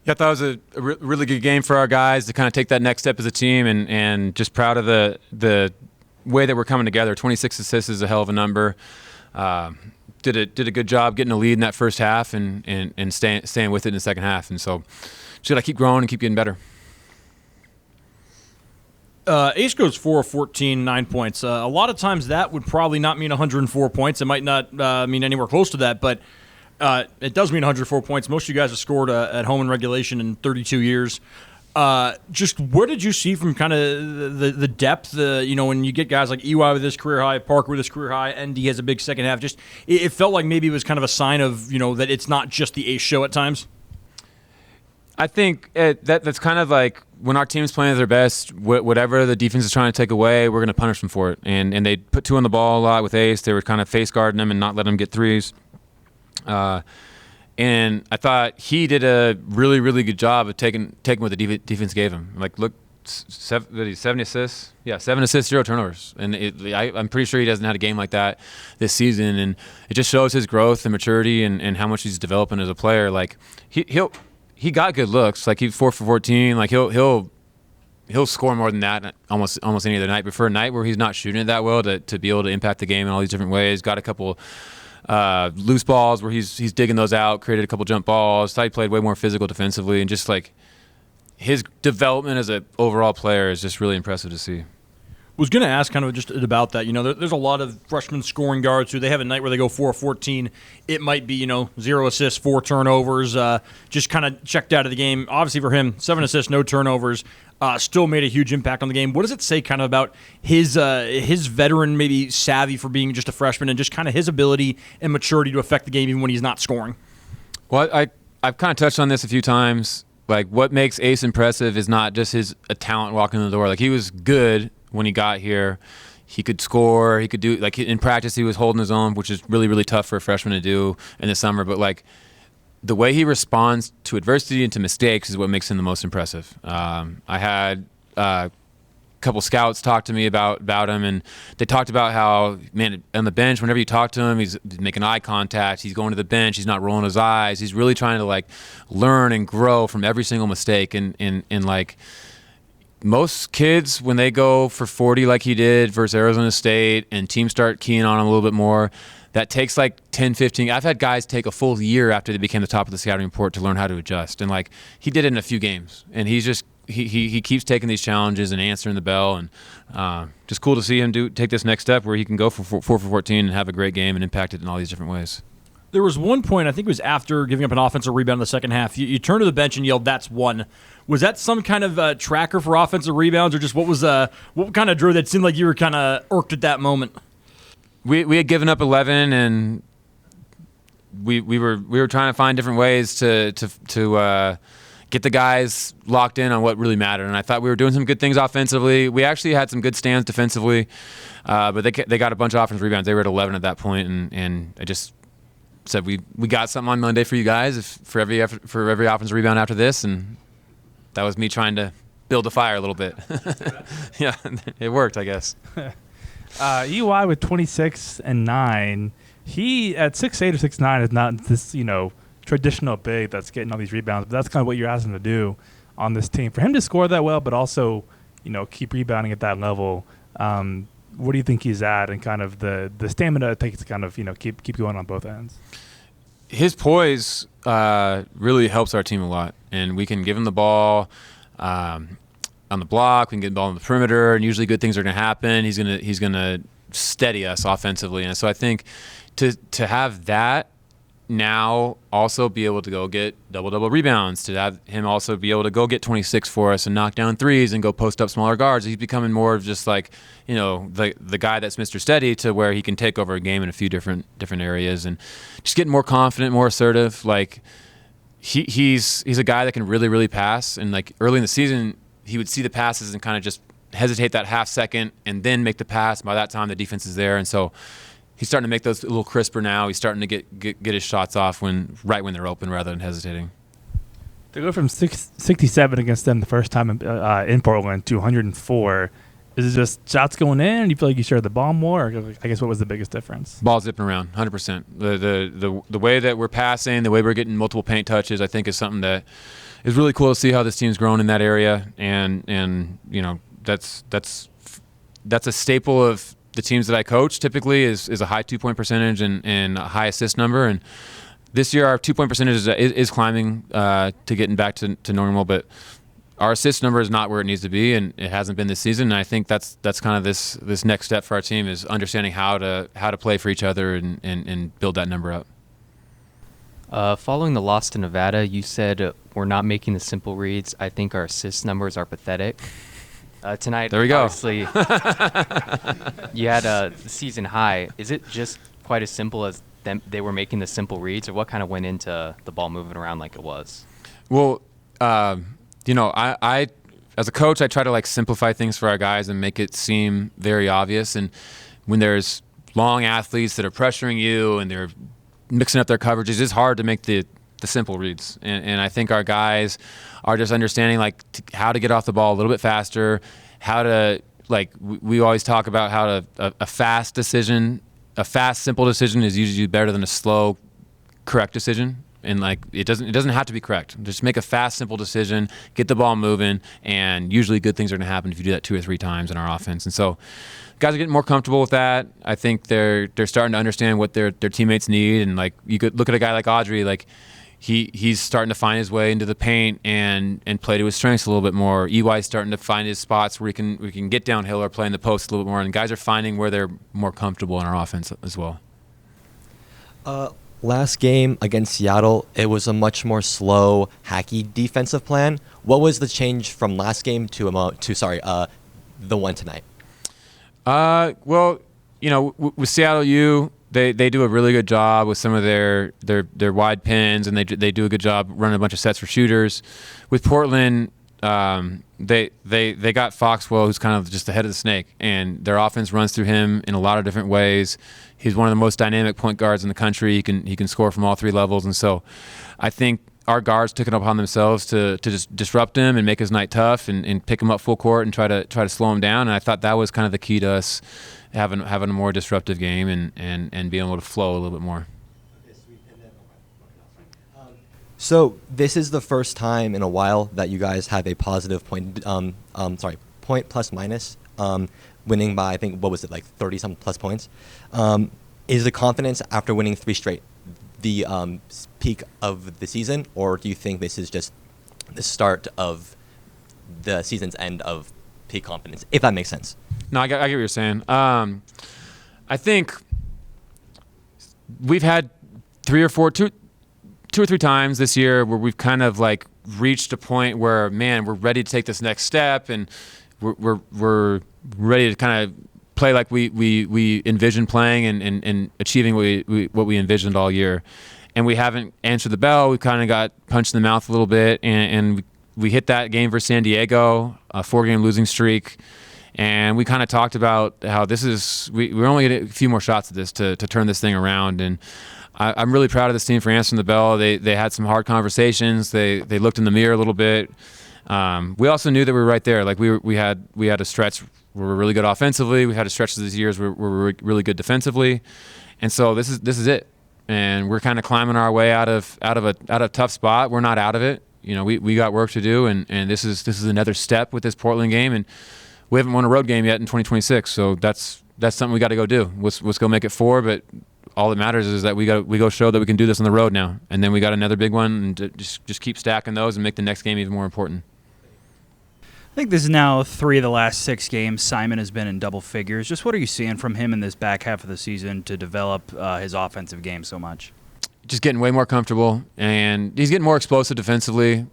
Yeah, I thought it was a really good game for our guys to kind of take that next step as a team, and just proud of the way that we're coming together. 26 assists is a hell of a number. Did a good job getting a lead in that first half and staying with it in the second half. And so just got to keep growing and keep getting better. Ace goes 4 of 14, 9 points. A lot of times that would probably not mean 104 points. It might not mean anywhere close to that, but it does mean 104 points. Most of you guys have scored at home in regulation in 32 years. Just where did you see from kind of the depth, when you get guys like EY with his career high, Parker with his career high, ND has a big second half. Just it felt like maybe it was kind of a sign of, that it's not just the Ace show at times. I think that's kind of like when our team's playing at their best, whatever the defense is trying to take away, we're going to punish them for it. And they put 2 on the ball a lot with Ace. They were kind of face guarding them and not letting them get threes. And I thought he did a really, really good job of taking what the defense gave him. Like, look, 7 assists? Yeah, 7 assists, 0 turnovers. And I'm pretty sure he doesn't have a game like that this season. And it just shows his growth and maturity and how much he's developing as a player. Like, he got good looks. Like, he's 4 for 14. Like, he'll score more than that almost any other night. But for a night where he's not shooting it that well to be able to impact the game in all these different ways, got a couple loose balls where he's digging those out, created a couple jump balls. Thought he played way more physical defensively, and just like his development as an overall player is just really impressive to see. Was going to ask kind of just about that. There's a lot of freshman scoring guards who they have a night where they go 4 of 14. It might be, 0 assists, 4 turnovers, just kind of checked out of the game. Obviously for him, 7 assists, no turnovers, still made a huge impact on the game. What does it say kind of about his veteran maybe savvy for being just a freshman and just kind of his ability and maturity to affect the game even when he's not scoring? Well, I've kind of touched on this a few times. Like, what makes Ace impressive is not just his talent walking in the door. Like, he was good when he got here. He could score. He could do, like, in practice he was holding his own, which is really, really tough for a freshman to do in the summer. But, like, the way he responds to adversity and to mistakes is what makes him the most impressive. I had a couple scouts talk to me about him, and they talked about how, man, on the bench, whenever you talk to him, he's making eye contact. He's going to the bench. He's not rolling his eyes. He's really trying to, like, learn and grow from every single mistake. And like, most kids, when they go for 40 like he did versus Arizona State and teams start keying on him a little bit more, that takes like 10, 15. I've had guys take a full year after they became the top of the scouting report to learn how to adjust. And, like, he did it in a few games. And he's just he keeps taking these challenges and answering the bell. And just cool to see him take this next step where he can go for 4 for 14 and have a great game and impact it in all these different ways. There was one point, I think it was after giving up an offensive rebound in the second half, you turned to the bench and yelled, "That's one." Was that some kind of tracker for offensive rebounds, or just what kind of drew that? Seemed like you were kind of irked at that moment. We had given up 11, and we were trying to find different ways to get the guys locked in on what really mattered. And I thought we were doing some good things offensively. We actually had some good stands defensively, but they got a bunch of offensive rebounds. They were at 11 at that point, and I just said we got something on Monday for you guys for every offensive rebound after this, and that was me trying to build a fire a little bit. Yeah, it worked, I guess. EY with 26 and 9. He at 6'8" or 6'9" is not this traditional big that's getting all these rebounds, but that's kind of what you're asking him to do on this team. For him to score that well, but also keep rebounding at that level. What do you think he's at, and kind of the stamina it takes to kind of keep going on both ends? His poise really helps our team a lot, and we can give him the ball on the block. We can get the ball on the perimeter, and usually good things are going to happen. He's gonna steady us offensively, and so I think to have that now also be able to go get double rebounds, to have him also be able to go get 26 for us and knock down threes and go post up smaller guards. He's becoming more of just like the guy that's Mr. Steady, to where he can take over a game in a few different areas and just getting more confident, more assertive. Like he's a guy that can really, really pass, and like early in the season he would see the passes and kind of just hesitate that half second and then make the pass. By that time the defense is there, and so he's starting to make those a little crisper now. He's starting to get his shots off right when they're open rather than hesitating. To go from 67 against them the first time in Portland to 104, is it just shots going in? Do you feel like you shared the ball more? Or I guess what was the biggest difference? Ball zipping around, 100%. The way that we're passing, the way we're getting multiple paint touches, I think is something that it's really cool to see how this team's grown in that area, and you know that's a staple of the teams that I coach. Typically, is a high 2-point percentage and a high assist number, and this year our 2-point percentage is climbing to getting back to normal, but our assist number is not where it needs to be, and it hasn't been this season. And I think that's kind of this next step for our team is understanding how to play for each other and build that number up. Following the loss to Nevada, you said we're not making the simple reads. I think our assist numbers are pathetic. Tonight, there we go. Obviously, you had a season high. Is it just quite as simple as they were making the simple reads, or what kind of went into the ball moving around like it was? Well, you know, I as a coach, I try to like simplify things for our guys and make it seem very obvious. And when there's long athletes that are pressuring you and they're mixing up their coverages, it's hard to make the simple reads. And I think our guys are just understanding like how to get off the ball a little bit faster, how to like we always talk about how a fast decision, a fast simple decision is usually better than a slow correct decision. And like it doesn't have to be correct. Just make a fast, simple decision, get the ball moving, and usually good things are going to happen if you do that 2 or 3 times in our offense. And so, guys are getting more comfortable with that. I think they're starting to understand what their teammates need. And like you could look at a guy like Audrey, like he's starting to find his way into the paint and play to his strengths a little bit more. EY's starting to find his spots where we can get downhill or play in the post a little bit more. And guys are finding where they're more comfortable in our offense as well. Last game against Seattle, it was a much more slow, hacky defensive plan. What was the change from last game to the one tonight? Well, you know, with Seattle U, they do a really good job with some of their wide pins, and they do a good job running a bunch of sets for shooters. With Portland, they got Foxwell, who's kind of just the head of the snake, and their offense runs through him in a lot of different ways. He's one of the most dynamic point guards in the country. He can score from all 3 levels, and so I think our guards took it upon themselves to just disrupt him and make his night tough and pick him up full court and try to slow him down. And I thought that was kind of the key to us having a more disruptive game and being able to flow a little bit more. So this is the first time in a while that you guys have a positive point plus minus, winning by, I think, what was it, like 30-something plus points. Is the confidence after winning 3 straight the peak of the season, or do you think this is just the start of the season's end of peak confidence, if that makes sense? No, I get what you're saying. I think we've had 2 or 3 times this year where we've kind of like reached a point where, man, we're ready to take this next step, and we're ready to kind of play like we envisioned playing and achieving what we envisioned all year. And we haven't answered the bell. We kind of got punched in the mouth a little bit, and we hit that game versus San Diego, a 4-game losing streak. And we kind of talked about how we're only getting a few more shots at this to turn this thing around. And I'm really proud of this team for answering the bell. They had some hard conversations. They looked in the mirror a little bit. We also knew that we were right there. Like we had a stretch where we're really good offensively. We had a stretch this year where we're really good defensively, and so this is it. And we're kind of climbing our way out of a tough spot. We're not out of it. You know, we got work to do, and this is another step with this Portland game, and we haven't won a road game yet in 2026. So that's something we got to go do. Let's go make it 4, but all that matters is that we go show that we can do this on the road now, and then we got another big one, and just keep stacking those and make the next game even more important. I think this is now 3 of the last 6 games Simon has been in double figures. Just what are you seeing from him in this back half of the season to develop his offensive game so much? Just getting way more comfortable, and he's getting more explosive defensively.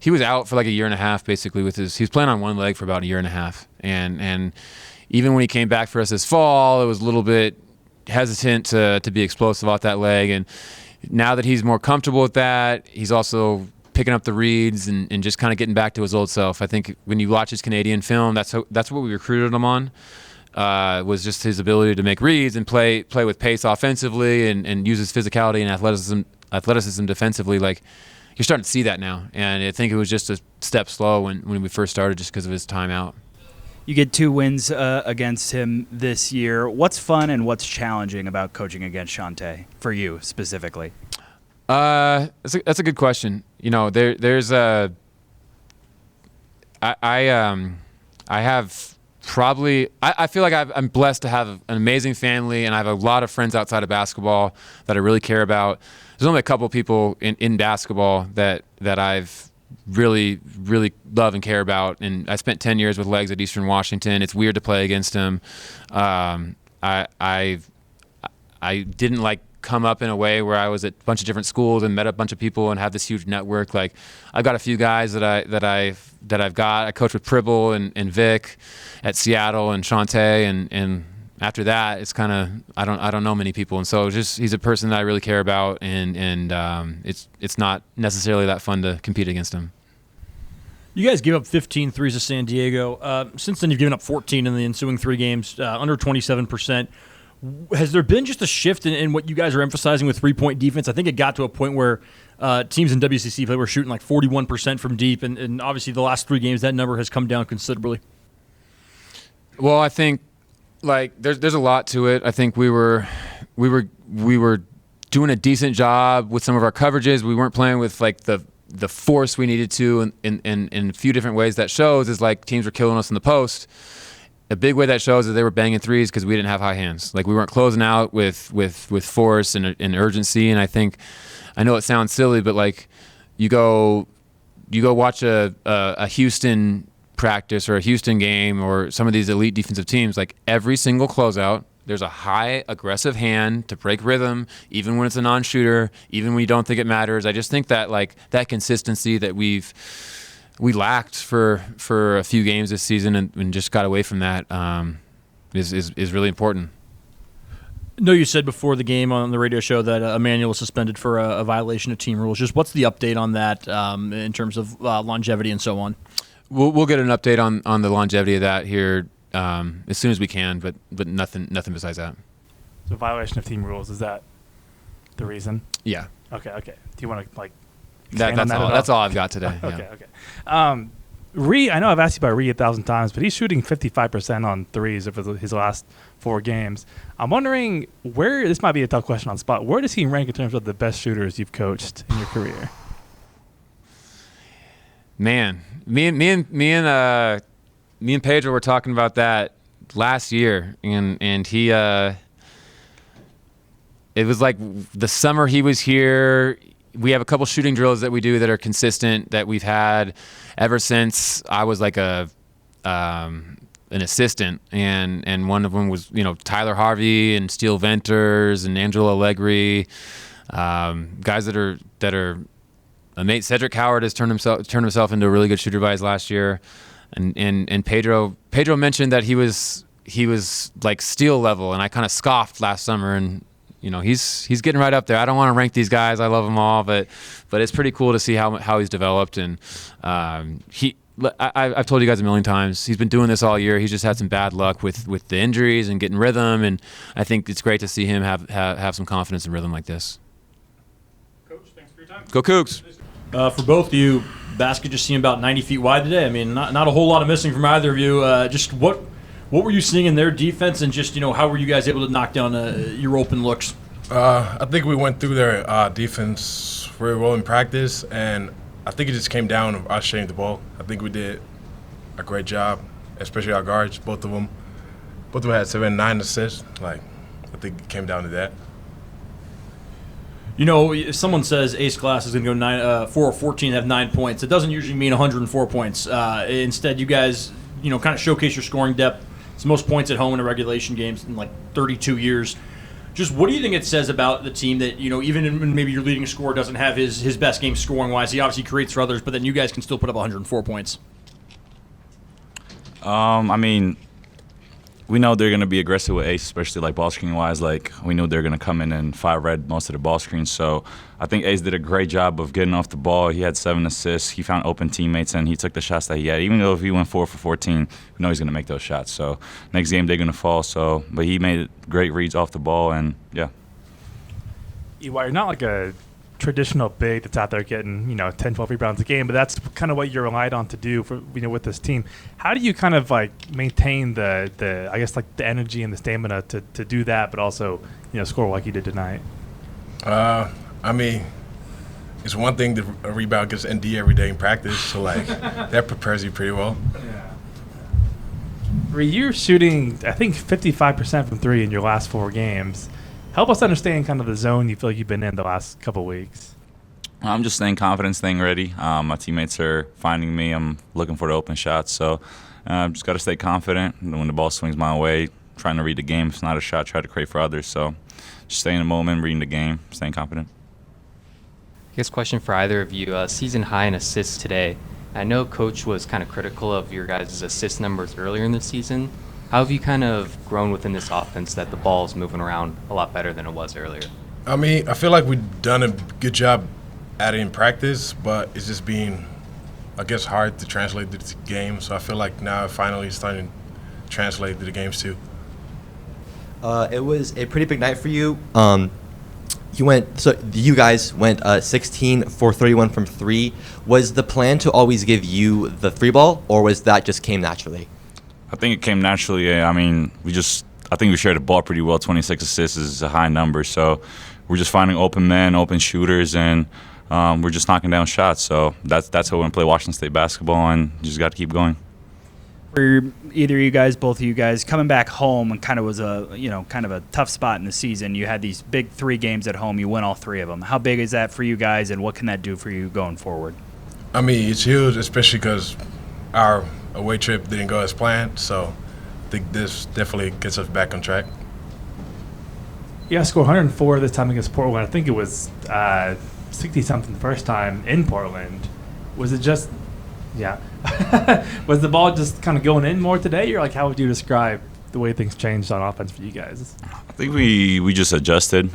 He was out for like a year and a half basically he was playing on one leg for about a year and a half, and even when he came back for us this fall, it was a little bit hesitant to be explosive off that leg. And now that he's more comfortable with that, he's also picking up the reads and just kind of getting back to his old self. I think when you watch his Canadian film, that's what we recruited him on, was just his ability to make reads and play with pace offensively and use his physicality and athleticism defensively. Like, you're starting to see that now, and I think it was just a step slow when we first started just because of his time out. You get 2 wins against him this year. What's fun and what's challenging about coaching against Shante for you specifically? That's a good question. there's a I have probably I feel like I'm blessed to have an amazing family, and I have a lot of friends outside of basketball that I really care about. There's only a couple people in basketball that I've really love and care about, and I spent 10 years with Legs at Eastern Washington. It's weird to play against him. I didn't come up in a way where I was at a bunch of different schools and met a bunch of people and have this huge network. Like, I've got a few guys that I've got. I coached with Pribble and Vic at Seattle and Shantae, and after that, it's kind of I don't know many people, and so he's a person that I really care about, and it's not necessarily that fun to compete against him. You guys gave up 15 threes to San Diego. Since then, you've given up 14 in the ensuing 3 games, under 27%. Has there been just a shift in what you guys are emphasizing with three-point defense? I think it got to a point where teams in WCC play were shooting 41% from deep, and obviously the last 3 games that number has come down considerably. Well, I think there's a lot to it. I think we were doing a decent job with some of our coverages. We weren't playing with the force we needed to in a few different ways. That shows is teams were killing us in the post. A big way that shows is they were banging threes because we didn't have high hands. We weren't closing out with force and urgency. And I know it sounds silly, but you go watch a Houston practice or a Houston game or some of these elite defensive teams. Every single closeout, there's a high aggressive hand to break rhythm, even when it's a non-shooter, even when you don't think it matters. I just think that that consistency that we lacked for a few games this season and just got away from that is really important. No, you said before the game on the radio show that Emmanuel was suspended for a violation of team rules. Just what's the update on that in terms of longevity and so on? We'll get an update on the longevity of that here as soon as we can, but nothing besides that. So violation of team rules, is that the reason? Yeah. Okay. Do you want to that's all I've got today. Yeah. Okay. Ree, I know I've asked you about Ree 1,000 times, but he's shooting 55% on threes over his last 4 games. I'm wondering this might be a tough question on the spot. Where does he rank in terms of the best shooters you've coached in your career? Man, me and Pedro were talking about that last year, and he it was the summer he was here. We have a couple shooting drills that we do that are consistent that we've had ever since I was an assistant, and one of them was Tyler Harvey and Steele Venters and Angelo Allegri, guys that are amazing. Cedric Howard has turned himself into a really good shooter by his last year, and Pedro mentioned that he was Steele level, and I kind of scoffed last summer, and he's getting right up there. I don't want to rank these guys. I love them all, but it's pretty cool to see how he's developed. And I've told you guys a million times, he's been doing this all year. He's just had some bad luck with the injuries and getting rhythm. And I think it's great to see him have some confidence and rhythm like this. Coach, thanks for your time. Go Cougs. For both of you, basket just seemed about 90 feet wide today. I mean, not a whole lot of missing from either of you. Just what were you seeing in their defense, and just how were you guys able to knock down your open looks? I think we went through their defense very well in practice, and I think it just came down to us shooting the ball. I think we did a great job, especially our guards. Both of them had 7-9 assists. I think it came down to that. If someone says Ace Class is going to go 4 or 14, have 9 points, it doesn't usually mean 104 points. Instead, you guys, kind of showcase your scoring depth. It's the most points at home in a regulation games in 32 years. Just what do you think it says about the team that, even when maybe your leading scorer doesn't have his best game scoring-wise, he obviously creates for others, but then you guys can still put up 104 points? We know they're going to be aggressive with Ace, especially ball screen-wise. We knew they're going to come in and 5-red most of the ball screens. So I think Ace did a great job of getting off the ball. He had 7 assists. He found open teammates, and he took the shots that he had. Even though if he went 4 for 14, we know he's going to make those shots. So next game they're going to fall. But he made great reads off the ball, and yeah. You're not a traditional big that's out there getting 10, 12 rebounds a game, but that's kind of what you're relied on to do for with this team. How do you kind of maintain the I guess the energy and the stamina to do that, but also score like you did tonight? In it's one thing to rebound against ND every day in practice, so like that prepares you pretty well. You're shooting, I think, 55% from three in your last 4 games. Help us understand kind of the zone you feel like you've been in the last couple of weeks. I'm just staying confident, staying ready. My teammates are finding me. I'm looking for the open shots, so I've just got to stay confident. And when the ball swings my way, trying to read the game. If it's not a shot, try to create for others. So just stay in the moment, reading the game, staying confident. I guess question for either of you. Season high in assists today. I know Coach was kind of critical of your guys' assist numbers earlier in the season. How have you kind of grown within this offense that the ball's moving around a lot better than it was earlier? I mean, I feel like we've done a good job at it in practice, but it's just being, I guess, hard to translate to the game. So I feel like now finally it's starting to translate to the games too. It was a pretty big night for you. You guys went 16 for 31 from 3. Was the plan to always give you the 3 ball, or was that just came naturally? I think it came naturally. I mean, I think we shared the ball pretty well. 26 assists is a high number, so we're just finding open men, open shooters, and we're just knocking down shots. So that's how we're gonna play Washington State basketball, and you just got to keep going. For either of you guys, both of you guys, coming back home and kind of was kind of a tough spot in the season. You had these big 3 games at home. You win all 3 of them. How big is that for you guys, and what can that do for you going forward? I mean, it's huge, especially because our away trip didn't go as planned. So I think this definitely gets us back on track. You guys scored 104 this time against Portland. I think it was 60-something the first time in Portland. Was it just – yeah. Was the ball just kind of going in more today, or like how would you describe the way things changed on offense for you guys? I think we just adjusted.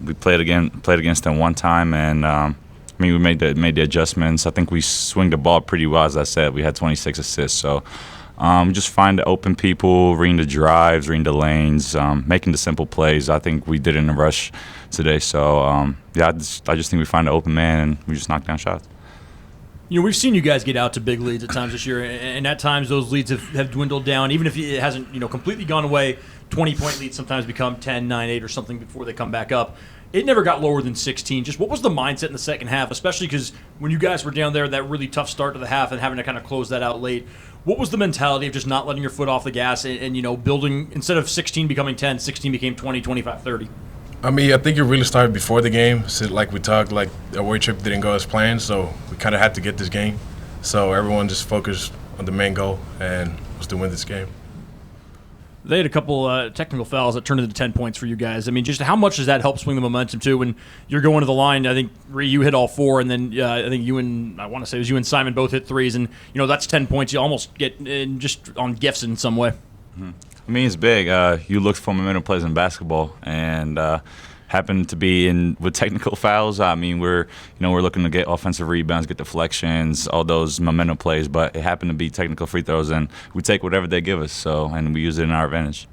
We played against them one time, and we made the adjustments. I think we swing the ball pretty well. As I said, we had 26 assists. So just find the open people, reading the drives, reading the lanes, making the simple plays. I think we did it in a rush today. So I just think we find the open man and we just knock down shots. You know, we've seen you guys get out to big leads at times this year, and at times those leads have dwindled down. Even if it hasn't, completely gone away, 20-point leads sometimes become 10, 9, 8 or something before they come back up. It never got lower than 16. Just what was the mindset in the second half, especially because when you guys were down there, that really tough start to the half and having to kind of close that out late, what was the mentality of just not letting your foot off the gas and building, instead of 16 becoming 10, 16 became 20, 25, 30? I mean, I think it really started before the game. So like we talked, like the away trip didn't go as planned, so we kind of had to get this game. So everyone just focused on the main goal and was to win this game. They had a couple technical fouls that turned into 10 points for you guys. I mean, just how much does that help swing the momentum too when you're going to the line? I think you hit all 4, and then I think you and Simon both hit 3s, and that's 10 points. You almost get just on gifts in some way. Mm-hmm. I mean, it's big. You look for momentum plays in basketball, and happen to be in with technical fouls. I mean, we're looking to get offensive rebounds, get deflections, all those momentum plays. But it happened to be technical free throws, and we take whatever they give us. And we use it in our advantage.